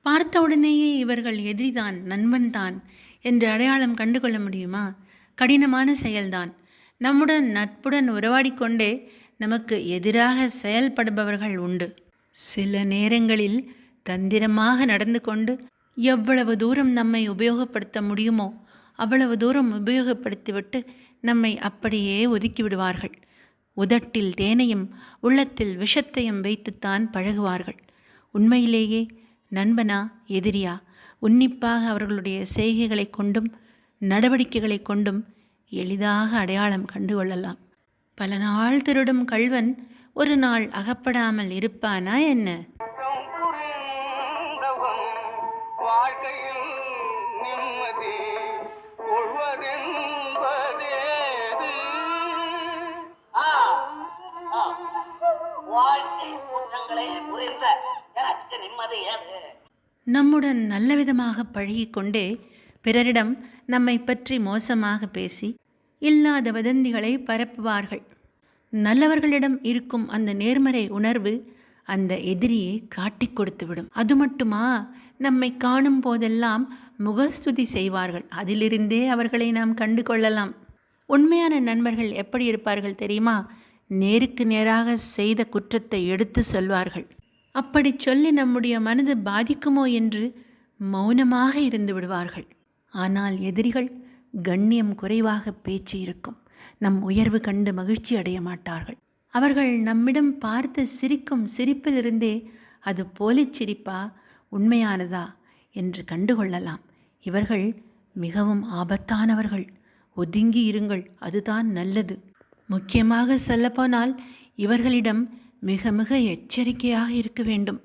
பார்த்தவுடனேயே இவர்கள் எதிரிதான், நண்பன்தான் என்று அடையாளம் கண்டுகொள்ள முடியுமா? கடினமான செயல்தான். நம்முடன் நட்புடன் உறவாடிக்கொண்டே நமக்கு எதிராக செயல்படுபவர்கள் உண்டு. சில நேரங்களில் தந்திரமாக நடந்து கொண்டு எவ்வளவு தூரம் நம்மை உபயோகப்படுத்த முடியுமோ அவ்வளவு தூரம் உபயோகப்படுத்திவிட்டு நம்மை அப்படியே ஒதுக்கி விடுவார்கள். உதட்டில் தேனையும் உள்ளத்தில் விஷத்தையும் வைத்துத்தான் பழகுவார்கள். உண்மையிலேயே நண்பனா எதிரியா உன்னிப்பாக அவர்களுடைய செய்கைகளை கொண்டும் நடவடிக்கைகளை கொண்டும் எளிதாக அடையாளம் கண்டுகொள்ளலாம். பல நாள் திருடும் கள்வன் ஒரு நாள் அகப்படாமல் இருப்பானா என்ன? நம்முடன் நல்லவிதமாக பழகிக்கொண்டே பிறரிடம் நம்மை பற்றி மோசமாக பேசி இல்லாத வதந்திகளை பரப்புவார்கள். நல்லவர்களிடம் இருக்கும் அந்த நேர்மறை உணர்வு அந்த எதிரியை காட்டிக் கொடுத்துவிடும். அது மட்டுமா, நம்மை காணும் போதெல்லாம் முகஸ்துதி செய்வார்கள். அதிலிருந்தே அவர்களை நாம் கண்டு கொள்ளலாம். உண்மையான நண்பர்கள் எப்படி இருப்பார்கள் தெரியுமா? நேருக்கு நேராக செய்த குற்றத்தை எடுத்து சொல்வார்கள். அப்படி சொல்லி நம்முடைய மனது பாதிக்குமோ என்று மௌனமாக இருந்து விடுவார்கள். ஆனால் எதிரிகள் கண்ணியம் குறைவாக பேச்சு இருக்கும். நம் உயர்வு கண்டு மகிழ்ச்சி அடைய மாட்டார்கள். அவர்கள் நம்மிடம் பார்த்து சிரிக்கும் சிரிப்பிலிருந்தே அது போலிச் சிரிப்பா உண்மையானதா என்று கண்டுகொள்ளலாம். இவர்கள் மிகவும் ஆபத்தானவர்கள். ஒதுங்கி இருங்கள், அதுதான் நல்லது. முக்கியமாக சொல்லப்போனால் இவர்களிடம் மிக மிக எச்சரிக்கையாக இருக்க வேண்டும்.